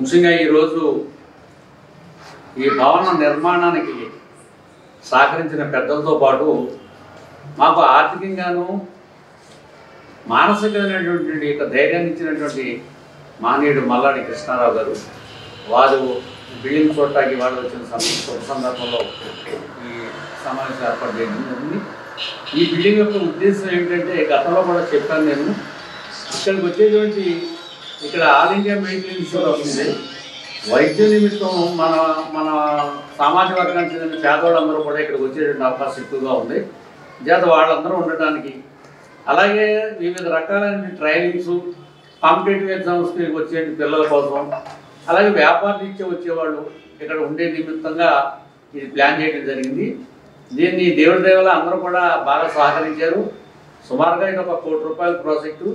ముఖ్యంగా ఈరోజు ఈ భవన నిర్మాణానికి సహకరించిన పెద్దలతో పాటు మాకు ఆర్థికంగాను మానసికమైనటువంటి ధైర్యాన్ని ఇచ్చినటువంటి మహనీయుడు మల్లాడి కృష్ణారావు గారు, వారు బిల్డింగ్ చూడటానికి వాళ్ళు వచ్చిన సందర్భంలో ఈ సమావేశం ఏర్పాటు చేయడం జరిగింది. ఈ బిల్డింగ్ యొక్క ఉద్దేశం ఏమిటంటే, గతంలో కూడా చెప్పాను నేను, ఇక్కడికి వచ్చేటువంటి ఇక్కడ ఆల్ ఇండియా మెడికల్ ఇన్స్టిట్యూట్ వస్తుంది. వైద్య నిమిత్తం మన మన సామాజిక వర్గానికి చెందిన పేదవాళ్ళందరూ కూడా ఇక్కడికి వచ్చేటువంటి అవకాశం ఎక్కువగా ఉంది. చేత వాళ్ళందరూ ఉండటానికి, అలాగే వివిధ రకాలైన ట్రైనింగ్స్, కాంపిటేటివ్ ఎగ్జామ్స్కి వచ్చే పిల్లల కోసం, అలాగే వ్యాపార రీత్యా వచ్చేవాళ్ళు ఇక్కడ ఉండే నిమిత్తంగా ఇది ప్లాన్ చేయడం జరిగింది. దీన్ని దేవుడి దేవల అందరూ కూడా బాగా సహకరించారు. సుమారుగా ఇది 1 కోటి రూపాయల ప్రాజెక్టు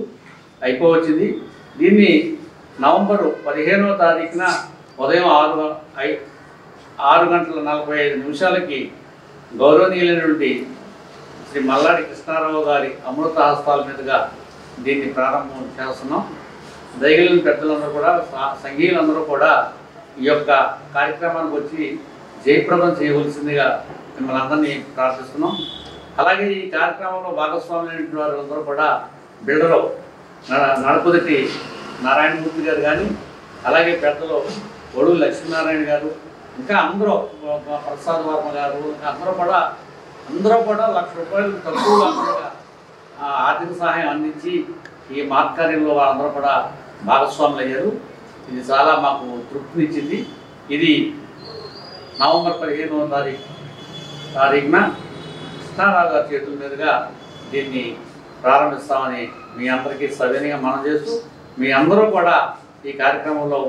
అయిపోవచ్చింది. దీన్ని నవంబర్ 15వ తారీఖున ఉదయం 6:45 గౌరవనీయులైనటువంటి శ్రీ మల్లాడి కృష్ణారావు గారి అమృత హస్తాల మీదుగా దీన్ని ప్రారంభం చేస్తున్నాం. దయగలిగిన పెద్దలందరూ కూడా, సంఘీయులందరూ కూడా ఈ యొక్క కార్యక్రమానికి వచ్చి జయప్రదం చేయవలసిందిగా మిమ్మల్ని అందరినీ ప్రార్థిస్తున్నాం. అలాగే ఈ కార్యక్రమంలో భాగస్వామ్యం వారందరూ కూడా బిల్డరు నడపదటి నారాయణమూర్తి గారు కానీ, అలాగే పెద్దలు ఒడుగు లక్ష్మీనారాయణ గారు, ఇంకా అందరూ ప్రసాద్ వర్మ గారు, ఇంకా అందరూ కూడా ₹1,00,000 తక్కువగా ఆర్థిక సహాయం అందించి ఈ మహత్కార్యంలో వాళ్ళందరూ కూడా భాగస్వాములు అయ్యారు. ఇది చాలా మాకు తృప్తినిచ్చింది. ఇది నవంబర్ 15వ తారీఖున కృష్ణారావు గారి చేతుల మీదుగా దీన్ని ప్రారంభిస్తామని మీ అందరికీ సవినయంగా మనం చేస్తూ, మీ అందరూ కూడా ఈ కార్యక్రమంలో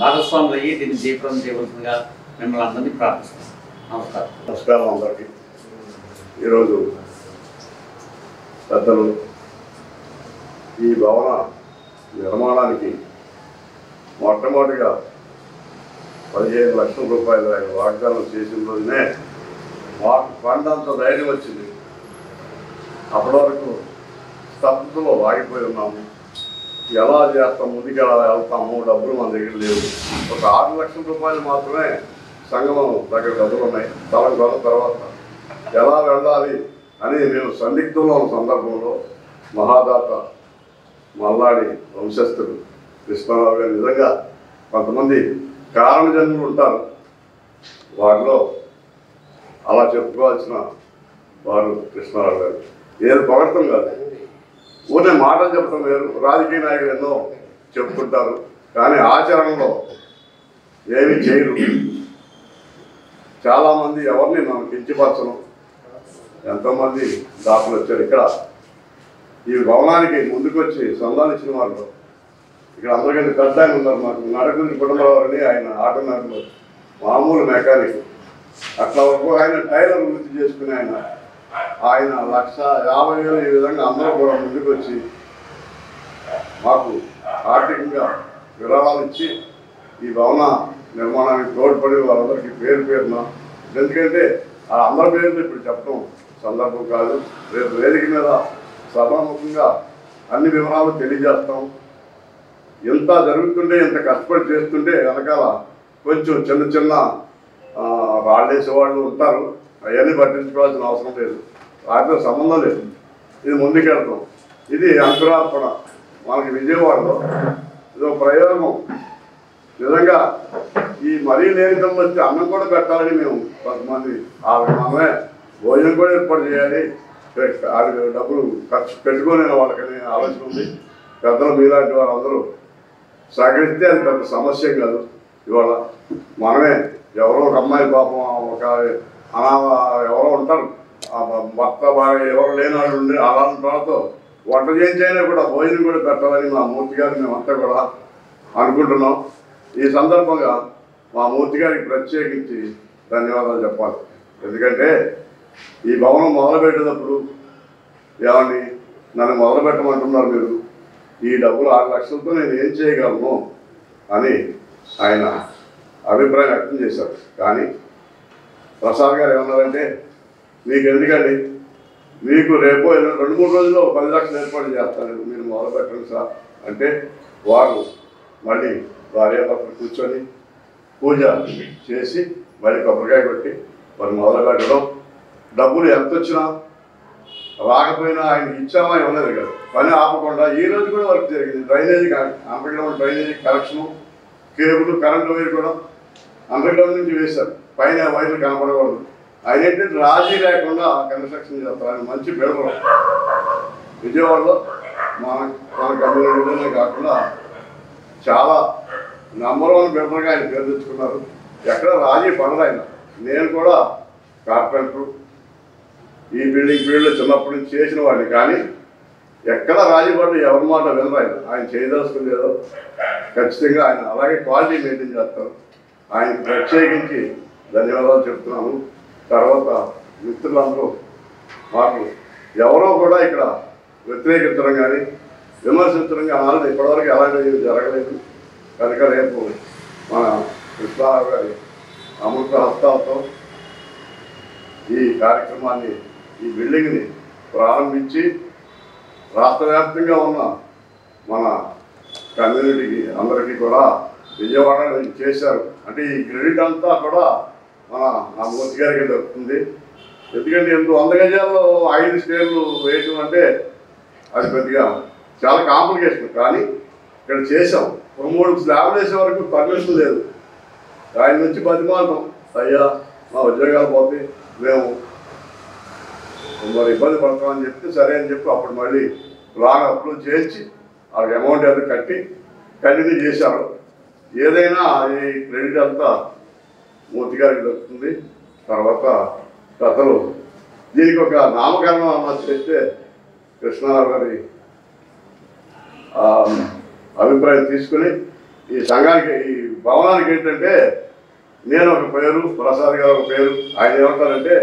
భాగస్వాములు అయ్యి దీన్ని జయప్రదం చేయవలసిందిగా మిమ్మల్ని అందరినీ ప్రార్థిస్తాం. నమస్కారం అందరికీ. ఈరోజు పెద్దలు ఈ భవన నిర్మాణానికి మొట్టమొదటిగా 15 లక్షల రూపాయలు ఆయన వాగ్దానం చేసిన రోజునే మాకు ఫండ్ అంత ధైర్యం వచ్చింది. అప్పటి వరకు స్తబ్దతలో ఆగిపోయి ఉన్నాము. ఎలా చేస్తాం, ముందుకు ఎలా వెళ్తాము, డబ్బులు మన దగ్గర లేవు. ఒక 6 లక్షల రూపాయలు మాత్రమే సంగమం దగ్గర డబ్బులు ఉన్నాయి. తర్వాత ఎలా వెళ్ళాలి అని మేము సందిగ్ధంలో ఉన్న సందర్భంలో మహాదాత మల్లాడి వంశస్థుడు కృష్ణారావు గారు, నిజంగా కొంతమంది కారణజన్ములు ఉంటారు, వారిలో అలా చెప్పుకోవాల్సిన వారు కృష్ణారావు గారు. ఏది పొగడటం కాదు, ఊనే మాటలు చెప్పడం వేరు. రాజకీయ నాయకులు ఎన్నో చెప్పుకుంటారు, కానీ ఆచరణలో ఏమీ చేయరు. చాలామంది ఎవరిని మనం కించపరచను. ఎంతోమంది దాతలు వచ్చారు. ఇక్కడ ఈ భవనానికి ముందుకొచ్చి సందాలు ఇచ్చిన వాళ్ళు ఇక్కడ అందరికంటే పెద్ద ఆయన ఉన్నారు. మాకు నడకుంది కుటుంబరావు అని, ఆయన ఆటో నడుపులో మామూలు మెకానిక్. అట్లా ఆయన టైలర్ వృత్తి చేసుకుని ఆయన 1,50,000 ఈ విధంగా అందరూ కూడా ముందుకు వచ్చి మాకు ఆర్థికంగా విరాళాలు ఇచ్చి ఈ భవన నిర్మాణానికి తోడ్పడి వాళ్ళందరికీ పేరున, ఎందుకంటే అందరి పేర్లు ఇప్పుడు చెప్పడం సందర్భం కాదు. రేపు వేదిక మీద సభాముఖంగా అన్ని వివరాలు తెలియజేస్తాం. ఎంత జరుగుతుంటే, ఎంత కష్టపడి చేస్తుంటే వెనకాల కొంచెం చిన్న రాళ్ళేసేవాళ్ళు ఉంటారు. అవన్నీ పట్టించుకోవాల్సిన అవసరం లేదు, వాటితో సంబంధం లేదు. ఇది ముందుకెళ్తాం. ఇది అంకురార్పణ. మనకి విజయవాడలో ఇదో ప్రయోగం. నిజంగా ఈ మరీ లేనితం వచ్చి అన్నం కూడా పెట్టాలని మేము కొంతమంది మనమే భోజనం కూడా ఏర్పాటు చేయాలి, డబ్బులు ఖర్చు పెట్టుకోని వాళ్ళకని ఆలోచన ఉంది. పెద్దలు మీలాంటి వారందరూ సహకరిస్తే అది పెద్ద సమస్య కాదు. ఇవాళ మనమే ఎవరో ఒక అమ్మాయి పాపం, ఒక ఎవరో ఉంటారు, భర్త భార్య ఎవరు లేని వాళ్ళు ఉండి అలాంటి వాళ్ళతో వంట చేయించైనా కూడా భోజనం కూడా పెట్టాలని మా మూర్తి గారిని మేమంతా కూడా అనుకుంటున్నాం. ఈ సందర్భంగా మా మూర్తి గారికి ప్రత్యేకించి ధన్యవాదాలు చెప్పాలి. ఎందుకంటే ఈ భవనం మొదలుపెట్టేటప్పుడు ఏమని నన్ను మొదలు పెట్టమంటున్నారు మీరు, ఈ డబ్బులు 6 లక్షలతో నేను ఏం చేయగలను అని ఆయన అభిప్రాయం వ్యక్తం చేశారు. కానీ ప్రసాద్ గారు ఏమన్నారంటే, మీకు ఎందుకండి, మీకు రేపు 2-3 రోజుల్లో 10 లక్షలు ఏర్పాటు చేస్తాను, మీరు మొదలు పెట్టండి సార్ అంటే, వారు మళ్ళీ భార్యాభర్తలు కూర్చొని పూజ చేసి మళ్ళీ కొబ్బరికాయ కొట్టి మరి మొదలు పెట్టడం. డబ్బులు ఎంత వచ్చినా రాకపోయినా ఆయనకి ఇచ్చామా ఇవ్వలేదు కదా, పని ఆపకుండా ఈ రోజు కూడా వర్క్ జరిగింది. Drainage underground drainage connection, cable, current wire కూడా అండర్గ్రౌండ్ నుంచి వేశారు. పైన వైర్లు కనపడకూడదు. ఆయన ఏంటంటే రాజీ లేకుండా కన్స్ట్రక్షన్ చేస్తారు. ఆయన మంచి బిల్డర్. విజయవాడలో మన కమ్యూనిటీలోనే కాకుండా చాలా నంబర్ 1 బిల్డర్గా ఆయన పేరు తెచ్చుకున్నారు. ఎక్కడ రాజీ పడరు ఆయన. నేను కూడా కార్పెంటర్ ఈ బిల్డింగ్ ఫీల్డ్లో చిన్నప్పటి నుంచి చేసిన వాడిని, కానీ ఎక్కడ రాజీ పడరు. ఎవరి మాట వినరు. ఆయన చేయదలుచుకుంది ఏదో ఖచ్చితంగా ఆయన అలాగే క్వాలిటీ మెయింటైన్ చేస్తారు. ఆయనకి ప్రత్యేకించి ధన్యవాదాలు చెప్తున్నాను. తర్వాత మిత్రులందరూ మాకు ఎవరో కూడా ఇక్కడ వ్యతిరేకించడం కానీ విమర్శించడం కానీ ఆల్రెడీ ఇప్పటివరకు ఎలాంటివి జరగలేదు. కనుక రేపు మన కృష్ణారావు గారి అమృత హస్తాలతో ఈ కార్యక్రమాన్ని, ఈ బిల్డింగ్ని ప్రారంభించి రాష్ట్ర వ్యాప్తంగా ఉన్న మన కమ్యూనిటీకి అందరికీ కూడా విజయవాడ చేశారు. అంటే ఈ క్రెడిట్ అంతా కూడా మన మూర్తి గారికి దొరుకుతుంది. ఎందుకంటే 100 గజాల్లో 5 స్టేర్లు వేయటం అంటే అది కొద్దిగా చాలా కాంప్లికేషన్. కానీ ఇక్కడ చేసాం. 3 స్లాబ్లు వేసే వరకు పర్మిషన్ లేదు. ఆయన నుంచి బతిమాలటం, అయ్యా మా ఉద్యోగాలు పోతే మేము మరి ఇబ్బంది పడతామని చెప్తే సరే అని చెప్పి అప్పుడు మళ్ళీ ప్లాన్ అప్రూవ్ చేయించి వాళ్ళకి అమౌంట్ ఏదో కట్టి కంటిన్యూ చేశారు. ఏదైనా ఈ క్రెడిట్ అంతా మూర్తి గారికి దొరుకుతుంది. తర్వాత కథలు దీనికి ఒక నామకరణం అన్న చేస్తే కృష్ణారావు గారి అభిప్రాయం తీసుకుని ఈ సంఘానికి, ఈ భవనానికి ఏంటంటే నేను ఒక పేరు, ప్రసాద్ గారు ఒక పేరు, ఆయన ఏమంటారంటే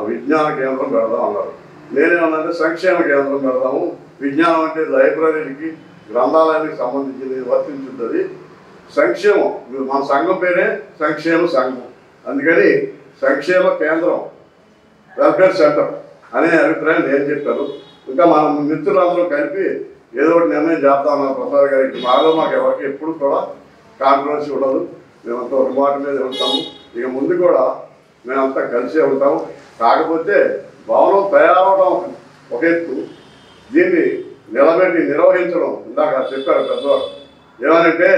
విజ్ఞాన కేంద్రం పెడదాం అన్నారు. నేనేమన్నంటే సంక్షేమ కేంద్రం పెడదాము. విజ్ఞానం అంటే లైబ్రరీకి, గ్రంథాలయానికి సంబంధించింది వర్తించుంటుంది. సంక్షేమం మన సంఘం పేరే సంక్షేమ సంఘం. అందుకని సంక్షేమ కేంద్రం, వెల్ఫేర్ సెంటర్ అనే అభిప్రాయం నేను చెప్పాను. ఇంకా మన మిత్రులందరూ కలిపి ఏదో ఒకటి నిర్ణయం చేస్తామన్నారు ప్రసాద్ గారికి. మాకు ఎవరికి ఎప్పుడు కూడా కాంట్రవర్సీ ఉండదు. మేమంతా ఒక మాట మీద ఉంటాము. ఇక ముందు కూడా మేమంతా కలిసే ఉంటాము. కాకపోతే భవనం తయారవడం ఒక ఎత్తు, దీన్ని నిలబెట్టి నిర్వహించడం ఇందాక చెప్పారు పెద్దవారు. ఏమనంటే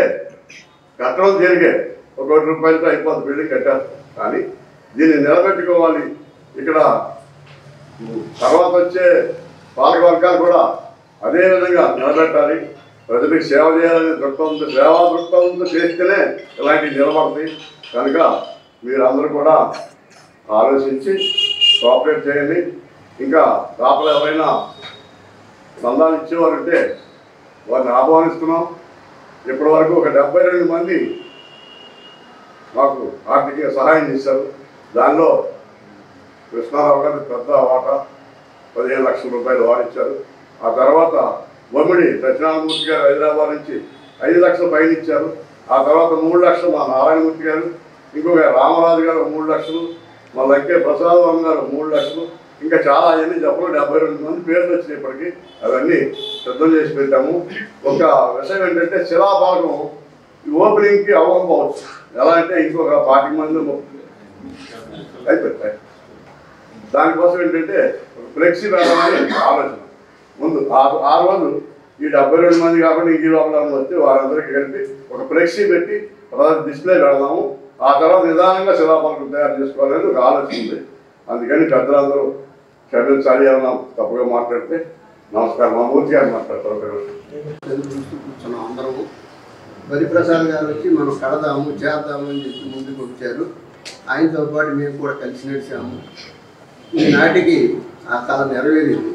కట్టడం జరిగే ₹1 కోటి అయిపోతుంది, బిల్డింగ్ కట్టారు. కానీ దీన్ని నిలబెట్టుకోవాలి. ఇక్కడ తర్వాత వచ్చే పాలక వర్గాలు కూడా అదే విధంగా నిలబెట్టాలి. ప్రజలకు సేవ చేయాలనే దృక్పథంతో, సేవా దృక్పథంతో చేస్తేనే ఇలాంటివి నిలబడతాయి. కనుక మీరందరూ కూడా ఆలోచించి కోఆపరేట్ చేయండి. ఇంకా దాపలు ఎవరైనా సందాలు ఇచ్చేవారంటే వారిని ఆహ్వానిస్తున్నాం. ఇప్పటి వరకు ఒక 72 మంది మాకు ఆర్థిక సహాయం చేశారు. దానిలో కృష్ణారావు గారి పెద్ద వాటా ₹15 లక్షల వారిచ్చారు. ఆ తర్వాత బొమ్మిడి దక్షిణామూర్తి గారు హైదరాబాద్ నుంచి 5 లక్షల పైన ఇచ్చారు. ఆ తర్వాత 3 లక్షలు మా నారాయణమూర్తి గారు, ఇంకొక రామరాజు గారు 3 లక్షలు, మా లంకే ప్రసాదం గారు 3 లక్షలు, ఇంకా చాలా అవన్నీ చెప్పలు 72 మంది పేర్లు వచ్చినప్పటికీ అవన్నీ సిద్ధం చేసి పెట్టాము. ఒక విషయం ఏంటంటే శిలాపాలకం ఓపెనింగ్కి అవ్వకపోవచ్చు. ఎలా అంటే ఇంకొక 40 మంది అయిపోతాయి. దానికోసం ఏంటంటే ఫ్లెక్సీ పెడదామని ఆలోచన. ముందు ఆ రోజు ఈ 72 మంది కాకుండా ఇంటి లోపల వస్తే వారందరికీ కలిపి ఒక ఫ్లెక్సీ పెట్టి డిస్ప్లే పెడదాము. ఆ తర్వాత నిదానంగా శిలాపాలకం తయారు చేసుకోవాలని ఒక ఆలోచన ఉంది. అందుకని పెద్దలందరూ క్షమించాలి ఏమన్నా తప్పుగా మాట్లాడితే. నమస్కారం. మా మూర్తి గారు మాట్లాడతారు. కూర్చున్నాం అందరము. హరిప్రసాద్ గారు వచ్చి మనం కడదాము చేద్దాము అని చెప్పి ముందుకు వచ్చారు. ఆయనతో పాటు మేము కూడా కలిసి నడిచాము. ఈనాటికి ఆ కళ నెరవేరింది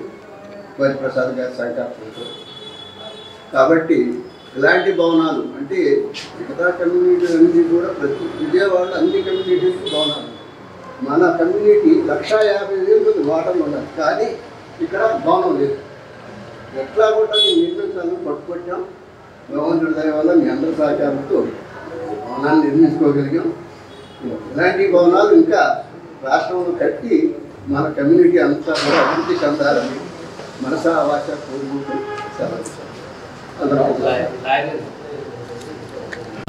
హరిప్రసాద్ గారి సంకల్పంతో. కాబట్టి ఇలాంటి భవనాలు అంటే మిగతా కమ్యూనిటీ అన్నీ కూడా ప్రతి విజయవాడలో అన్ని కమ్యూనిటీలకు భవనాలు. మన కమ్యూనిటీ 150,000 వాటర్లు ఉండాలి, కానీ ఇక్కడ భవనం లేదు. ఎట్లా కూడా నిర్మించాలని పట్టుకొచ్చాం. భగవంతుడి దయ వల్ల మీ అందరి సహకారంతో భవనాన్ని నిర్మించుకోగలిగాం. ఇలాంటి భవనాలు ఇంకా రాష్ట్రంలో కట్టి మన కమ్యూనిటీ అంతా కూడా అభివృద్ధి చెందాలని మనసా వాచ కోరుకుంటూ సెలవు.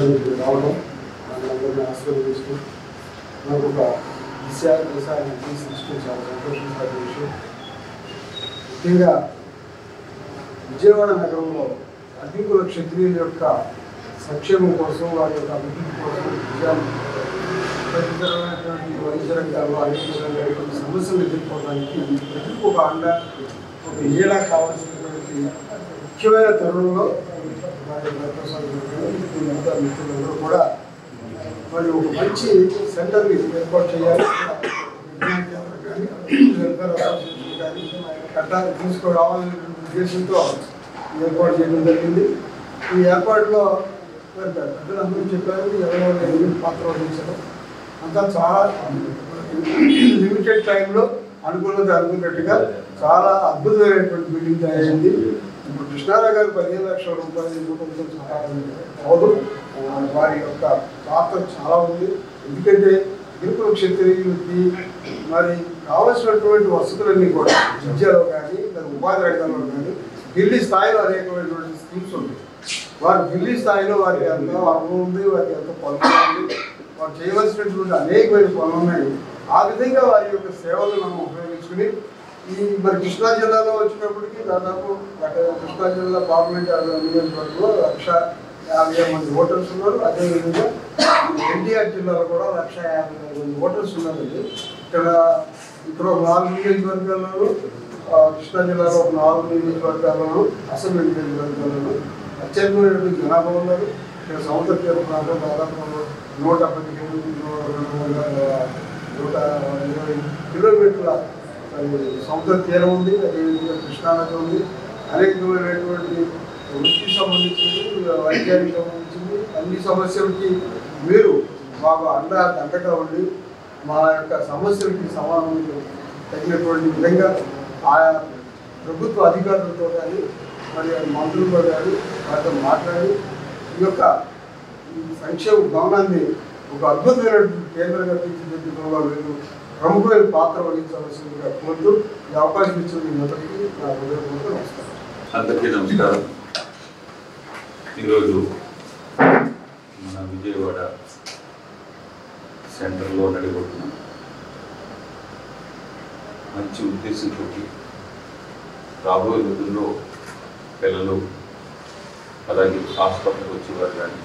రావడం వాళ్ళందరినీ ఆశీర్వదిస్తూ నాకు ఒక దిశాన్ని సృష్టించి చాలా సంతోషించిన విషయం. ముఖ్యంగా విజయవాడ నగరంలో అధికుల క్షత్రియుల యొక్క సంక్షేమం కోసం, వారి యొక్క అభివృద్ధి కోసం, తదితరమైనటువంటి వైద్య రంగాలు, ఆరోగ్య రంగాలు కొన్ని సమస్యలు ఎదుర్కోవడానికి ప్రతి ఒక అండ ఒక ఏడా కావాల్సినటువంటి ముఖ్యమైన తరుణంలో మిత్రులందరూ కూడా మరి ఒక మంచి సెంటర్ని ఏర్పాటు చేయాలి, కానీ వెల్ఫేర్ అసోసియేషన్ కానీ కట్టాలి తీసుకురావాలనేటువంటి ఉద్దేశంతో ఏర్పాటు చేయడం జరిగింది. ఈ ఏర్పాటులో మరి పెద్దలందరూ చెప్పారు, ఎవరో పాత్ర వహించడం అంతా చాలా లిమిటెడ్ టైంలో అనుకున్నట్టుగా చాలా అద్భుతమైనటువంటి బిల్డింగ్ తయారైంది. ఇప్పుడు కృష్ణారావు గారు 15 లక్షల రూపాయలు ఇవ్వడంతో అవదు, వారి యొక్క పాత్ర చాలా ఉంది. ఎందుకంటే గిరిపుర క్షత్రియులకి మరి కావలసినటువంటి వసతులన్నీ కూడా విద్యలో కానీ ఉపాధి రంగంలో కానీ ఢిల్లీ స్థాయిలో అనేకమైనటువంటి స్కీమ్స్ ఉంటాయి. వారు ఢిల్లీ స్థాయిలో వారికి ఎంత అనుభవం ఉంది, వారికి ఎంత పనులు ఉంది, వారు చేయవలసినటువంటి అనేకమైన పనులు ఉన్నాయి. ఆ విధంగా వారి యొక్క సేవలు మనం ఉపయోగించుకుని ఈ మరి కృష్ణా జిల్లాలో వచ్చినప్పటికీ దాదాపు కృష్ణా జిల్లా పార్లమెంట్ నియోజకవర్గంలో 150,000 మంది ఓటర్స్ ఉన్నారు. అదేవిధంగా ఎన్టీఆర్ జిల్లాలో కూడా 150,000 మంది ఓటర్స్ ఉన్నారండి. ఇక్కడ ఒక 4 నియోజకవర్గాల్లోనూ, కృష్ణా జిల్లాలో ఒక 4 నియోజకవర్గాల్లోనూ, అసెంబ్లీ నియోజకవర్గాల్లోనూ అత్యధికమైనటువంటి జనాభా ఉన్నారు. ఇక్కడ సముద్ర తీర ప్రాంతం దాదాపు 120 కిలోమీటర్ల సముద్ర తీరం ఉంది. అదేవిధంగా కృష్ణానది ఉంది. అనేకమైనటువంటి వృత్తికి సంబంధించింది, వైద్యానికి సంబంధించింది అన్ని సమస్యలకి మీరు మాకు అండగా ఉండి మా యొక్క సమస్యలకి సమాధానం తగినటువంటి విధంగా ఆయా ప్రభుత్వ అధికారులతో కానీ మరి మంత్రులతో కానీ వారితో మాట్లాడి ఈ యొక్క సంక్షేమ భవనాన్ని ఒక అద్భుతమైనటువంటి కేంద్రంగా తీర్చిదిద్దడంలో మీరు ప్రముఖమైన పాత్ర వహించవలసిందిగా కోరుతూ ఈ అవకాశం ఇచ్చిన మీ అందరికీ నా హృదయపూర్వక నమస్కారం. అందరికీ నమస్కారం. ఈరోజు మన విజయవాడ సెంటర్లో నడిబడుతున్నాం. మంచి ఉద్దేశంతో రాబోయే రోజుల్లో పిల్లలు అలాగే హాస్పిటల్కి వచ్చేవారు కానీ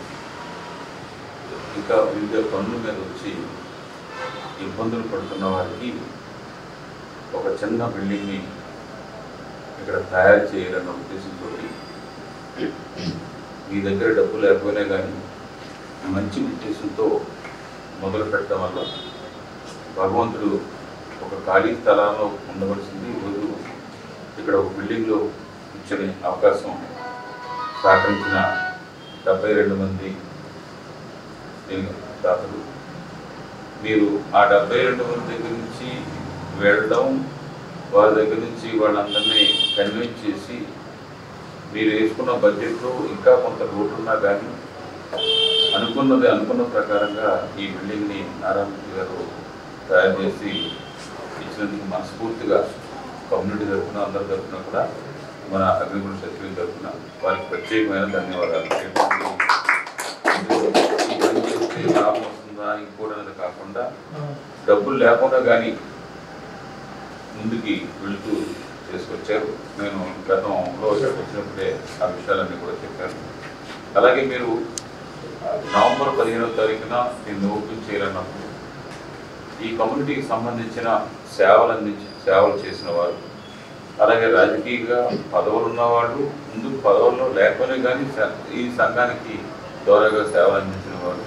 ఇంకా వివిధ పనుల మీద వచ్చి ఇబ్బందులు పడుతున్న వారికి ఒక చిన్న బిల్డింగ్ని ఇక్కడ తయారు చేయాలన్న ఉద్దేశంతో మీ దగ్గర డబ్బు లేకపోయినా కానీ మంచి ఉద్దేశంతో మొదలు పెట్టడం వల్ల భగవంతుడు ఒక ఖాళీ స్థలాల్లో ఉండవలసింది ఈరోజు ఇక్కడ ఒక బిల్డింగ్లో కూర్చొని అవకాశం సహకరించిన 72 మంది దాతలు. మీరు ఆ 72 మంది దగ్గర నుంచి వెళ్ళడం, వారి దగ్గర నుంచి వాళ్ళందరినీ కన్విన్స్ చేసి మీరు వేసుకున్న బడ్జెట్లో ఇంకా కొంత లోటు ఉన్నా కానీ అనుకున్న ప్రకారంగా ఈ బిల్డింగ్ని నారాయణమూర్తి గారు తయారు చేసి ఇచ్చినందుకు మనస్ఫూర్తిగా కమ్యూనిటీ తరఫున అందరి తరఫున కూడా మన అగ్రికల్చర్ సచివుల తరఫున వారికి ప్రత్యేకమైన ధన్యవాదాలు. ఈ పని చేస్తే లాభం వస్తుందా ఇంకోటి కాకుండా డబ్బులు లేకుండా కానీ ముందుకి వెళుతూ చేసుకొచ్చారు. నేను గతంలో వచ్చినప్పుడే ఆ విషయాలన్నీ కూడా చెప్పాను. అలాగే మీరు నవంబర్ 15వ తారీఖున దీన్ని ఓపెన్ చేయాలన్నప్పుడు ఈ కమ్యూనిటీకి సంబంధించిన సేవలు చేసిన వారు, అలాగే రాజకీయంగా పదవులు ఉన్నవాళ్ళు, ముందుకు పదవుల్లో లేకపోయినా కానీ ఈ సంఘానికి ద్వారాగా సేవలు అందించిన వారు,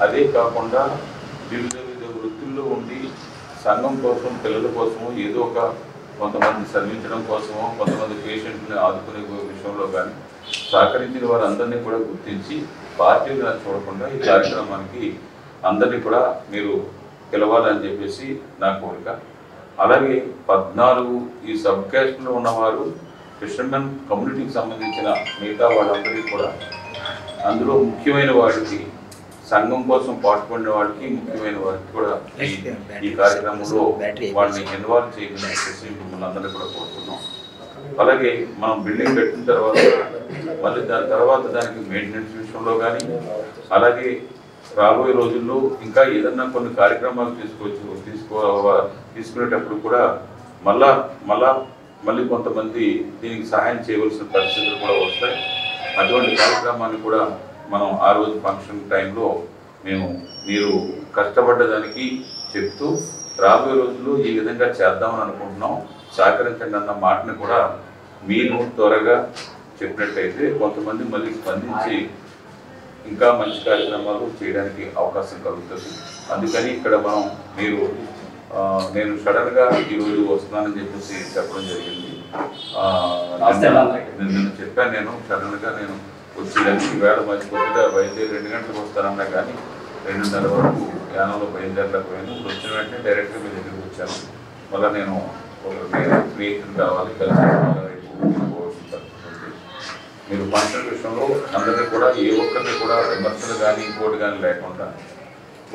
అదే కాకుండా వివిధ వృత్తుల్లో ఉండి సంఘం కోసం, పిల్లల కోసమో ఏదో ఒక కొంతమంది చదివించడం కోసమో, కొంతమంది పేషెంట్ని ఆదుకునే విషయంలో కానీ సహకరించిన వారందరినీ కూడా గుర్తించి పార్టీగా చూడకుండా ఈ కార్యక్రమానికి అందరినీ కూడా మీరు పిలవాలని చెప్పేసి నా కోరిక. అలాగే 14 ఈ సబ్ క్యాస్ట్లో ఉన్నవారు క్రిస్టియన్ కమ్యూనిటీకి సంబంధించిన మిగతా వాళ్ళందరికీ కూడా, అందులో ముఖ్యమైన వారికి, సంఘం కోసం పాటుపడిన వాళ్ళకి, ముఖ్యమైన వారికి కూడా ఈ కార్యక్రమంలో వాళ్ళని ఇన్వాల్వ్ చేయమని చెప్పేసి మిమ్మల్ని అందరినీ కూడా కోరుతున్నాం. అలాగే మనం బిల్డింగ్ కట్టిన తర్వాత మళ్ళీ దాని తర్వాత దానికి మెయింటెనెన్స్ విషయంలో కానీ, అలాగే రాబోయే రోజుల్లో ఇంకా ఏదన్నా కొన్ని కార్యక్రమాలు తీసుకునేటప్పుడు కూడా మళ్ళీ కొంతమంది దీనికి సహాయం చేయవలసిన పరిస్థితులు కూడా వస్తాయి. అటువంటి కార్యక్రమాన్ని కూడా మనం ఆ రోజు ఫంక్షన్ టైంలో మీరు కష్టపడ్డదానికి చెప్తూ రాబోయే రోజుల్లో ఈ విధంగా చేద్దామని అనుకుంటున్నాం, సహకరించండి అన్న మాటను కూడా మీరు త్వరగా చెప్పినట్టయితే కొంతమంది మళ్ళీ స్పందించి ఇంకా మంచి కార్యక్రమాలు చేయడానికి అవకాశం కలుగుతుంది. అందుకని ఇక్కడ నేను సడన్గా ఈరోజు వస్తున్నానని చెప్పేసి చెప్పడం జరిగింది. నిన్న చెప్పాను, నేను సడన్గా వచ్చేదానికి వేళ మంచి కొద్దిగా బయలుదేరి 2 గంటలకు వస్తానన్నా కానీ 2:30 వరకు యానంలో బయలుదేరలేకపోయాను. వచ్చిన వెంటనే డైరెక్ట్గా మీ దగ్గరికి వచ్చాను. మళ్ళీ నేను స్నేహితులు కావాలి, కలిసి మీరు ఫంక్షన్ విషయంలో అందరినీ కూడా ఏ ఒక్కరిని కూడా విమర్శలు కానీ ఇంకోటి కానీ లేకుండా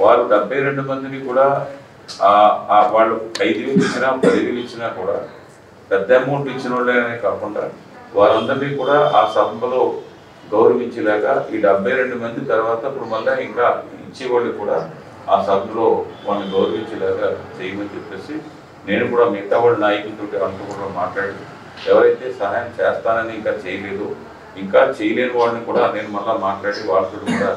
వారు 72 మందిని కూడా వాళ్ళు 5,000 ఇచ్చినా 10,000 ఇచ్చినా కూడా పెద్ద అమౌంట్ ఇచ్చిన వాళ్ళనే కాకుండా వారందరినీ కూడా ఆ సభలో గౌరవించేలాగా ఈ 72 మంది తర్వాత ఇప్పుడు మళ్ళీ ఇంకా ఇచ్చేవాళ్ళు కూడా ఆ సభలో వాళ్ళని గౌరవించేలాగా చేయమని చెప్పేసి నేను కూడా మిగతా వాళ్ళ నాయకులతో అంటూ కూడా మాట్లాడి ఎవరైతే సహాయం చేస్తానని ఇంకా చేయలేదు, ఇంకా చేయలేని వాళ్ళని కూడా నేను మళ్ళీ మాట్లాడి వాళ్ళతో కూడా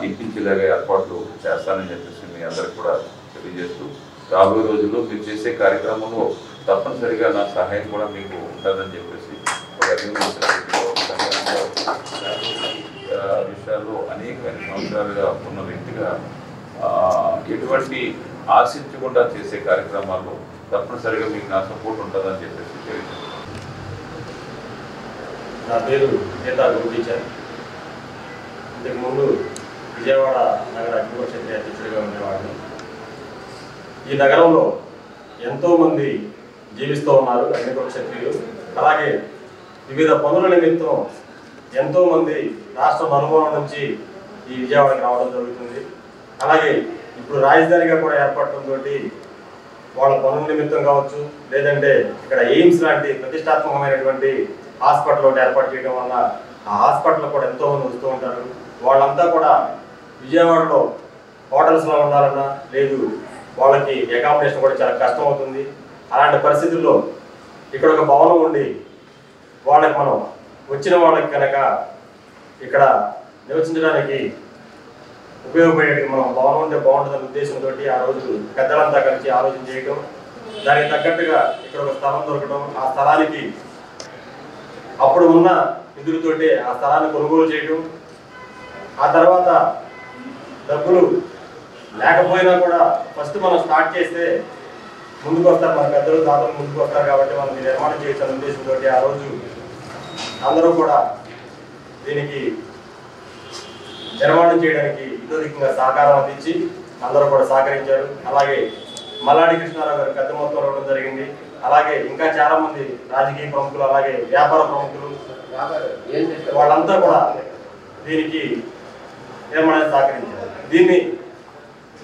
ఇప్పించేలాగా ఏర్పాట్లు చేస్తానని చెప్పేసి మీ అందరికి కూడా తెలియజేస్తూ రాబోయే రోజుల్లో మీరు చేసే కార్యక్రమంలో తప్పనిసరిగా నా సహాయం కూడా మీకు ఉంటుందని చెప్పేసి విషయాల్లో అనేక సంవత్సరాలుగా ఉన్న వ్యక్తిగా ఎటువంటి ఆశించకుండా చేసే కార్యక్రమాల్లో తప్పనిసరిగా మీకు నా సపోర్ట్ ఉంటుందని చెప్పేసి తెలియజేస్తాను. నా పేరు గీతా టీచర్. ఇంతకుముందు విజయవాడ నగర అగ్నిపరిషత్ అధ్యక్షుడిగా ఉండేవాడిని. ఈ నగరంలో ఎంతోమంది జీవిస్తూ ఉన్నారు అగ్నిపరిషత్తులు. అలాగే వివిధ పనుల నిమిత్తం ఎంతోమంది రాష్ట్ర నలుమూల నుంచి ఈ విజయవాడకి రావడం జరుగుతుంది. అలాగే ఇప్పుడు రాజధానిగా కూడా ఏర్పడటంతో వాళ్ళ పనుల నిమిత్తం కావచ్చు, లేదంటే ఇక్కడ ఎయిమ్స్ లాంటి ప్రతిష్టాత్మకమైనటువంటి హాస్పిటల్ ఒకటి ఏర్పాటు చేయడం వల్ల ఆ హాస్పిటల్ కూడా ఎంతోమంది వస్తూ ఉంటారు. వాళ్ళంతా కూడా విజయవాడలో హోటల్స్లో ఉండాలన్నా లేదు, వాళ్ళకి అకామిడేషన్ కూడా చాలా కష్టం అవుతుంది. అలాంటి పరిస్థితుల్లో ఇక్కడ ఒక భవనం ఉండి వాళ్ళకి మనం వచ్చిన వాళ్ళకి కనుక ఇక్కడ నివసించడానికి ఉపయోగపడేటికి మనం భవనం ఉంటే బాగుంటుందనే ఉద్దేశంతో ఆ రోజు పెద్దలంతా కలిసి ఆలోచన చేయడం, దానికి తగ్గట్టుగా ఇక్కడ ఒక స్థలం దొరకడం, ఆ స్థలానికి అప్పుడు ఉన్న నిధులతోటి ఆ స్థలాన్ని కొనుగోలు చేయడం, ఆ తర్వాత డబ్బులు లేకపోయినా కూడా ఫస్ట్ మనం స్టార్ట్ చేస్తే ముందుకు వస్తారు, మన పెద్దలు దాతలు ముందుకు వస్తారు కాబట్టి మనం నిర్మాణం చేయాల్సిన ఉద్దేశంతో ఆ రోజు అందరూ కూడా దీనికి నిర్మాణం చేయడానికి ఇతోధికంగా సహకారం అందించి అందరూ కూడా సహకరించారు. అలాగే మల్లాడి కృష్ణారావు గారు పెద్ద మొత్తం రావడం జరిగింది. అలాగే ఇంకా చాలా మంది రాజకీయ ప్రముఖులు, అలాగే వ్యాపార ప్రముఖులు, వాళ్ళంతా కూడా దీనికి నిర్మాణాన్ని సహకరించారు. దీన్ని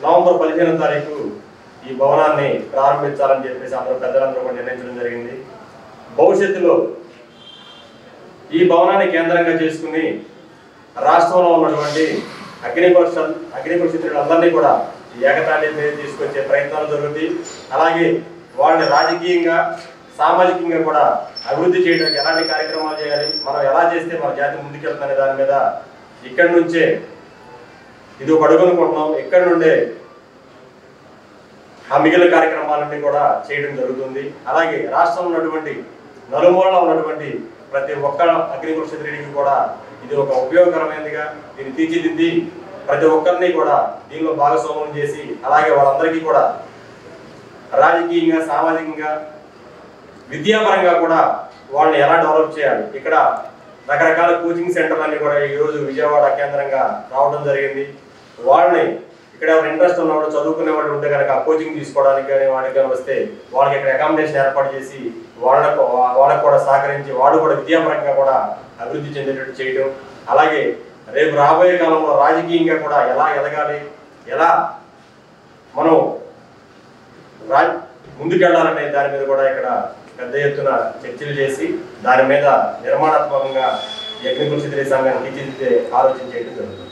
నవంబర్ 15వ తారీఖు ఈ భవనాన్ని ప్రారంభించాలని చెప్పేసి అందరూ పెద్దలందరూ కూడా నిర్ణయించడం జరిగింది. భవిష్యత్తులో ఈ భవనాన్ని కేంద్రంగా చేసుకుని రాష్ట్రంలో ఉన్నటువంటి అగ్నిపరిషత్తులందరినీ కూడా ఏకతాటి మీద తీసుకొచ్చే ప్రయత్నాలు జరుగుతాయి. అలాగే వాళ్ళని రాజకీయంగా సామాజికంగా కూడా అభివృద్ధి చేయడానికి ఎలాంటి కార్యక్రమాలు చేయాలి, మనం ఎలా చేస్తే మన జాతి ముందుకెళ్తుందనే దాని మీద ఇక్కడి నుంచే ఇది ఒక అడుగు అనుకుంటున్నాం. ఇక్కడి నుండే ఆ మిగిలిన కార్యక్రమాలన్నీ కూడా చేయడం జరుగుతుంది. అలాగే రాష్ట్రంలో ఉన్నటువంటి నలుమూలలో ఉన్నటువంటి ప్రతి ఒక్క అగ్నిపరిషత్తుడికి కూడా ఇది ఒక ఉపయోగకరమైనదిగా దీన్ని తీర్చిదిద్ది ప్రతి ఒక్కరిని కూడా దీనిలో భాగస్వామ్యం చేసి, అలాగే వాళ్ళందరికీ కూడా రాజకీయంగా సామాజికంగా విద్యాపరంగా కూడా వాళ్ళని ఎలా డెవలప్ చేయాలి, ఇక్కడ రకరకాల కోచింగ్ సెంటర్లన్నీ కూడా ఈరోజు విజయవాడ కేంద్రంగా రావడం జరిగింది. వాళ్ళని ఇక్కడ ఎవరు ఇంట్రెస్ట్ ఉన్నవాళ్ళు చదువుకునే వాళ్ళు ఉంటే కనుక కోచింగ్ తీసుకోవడానికి కానీ వాడికి కానీ వస్తే వాళ్ళకి ఇక్కడ అకామిడేషన్ ఏర్పాటు చేసి వాళ్ళకు కూడా సహకరించి వాళ్ళు కూడా విద్యాపరంగా కూడా అభివృద్ధి చెందేటట్టు చేయడం, అలాగే రేపు రాబోయే కాలంలో రాజకీయంగా కూడా ఎలా ఎదగాలి, ఎలా మనం ముందుకెళ్లాలనే దాని మీద కూడా ఇక్కడ పెద్ద ఎత్తున చర్చలు చేసి దాని మీద నిర్మాణాత్మకంగా ఈ అగ్నికుల క్షత్రియ సంఘాన్ని తీర్చిదిద్దే ఆలోచన చేయడం జరుగుతుంది.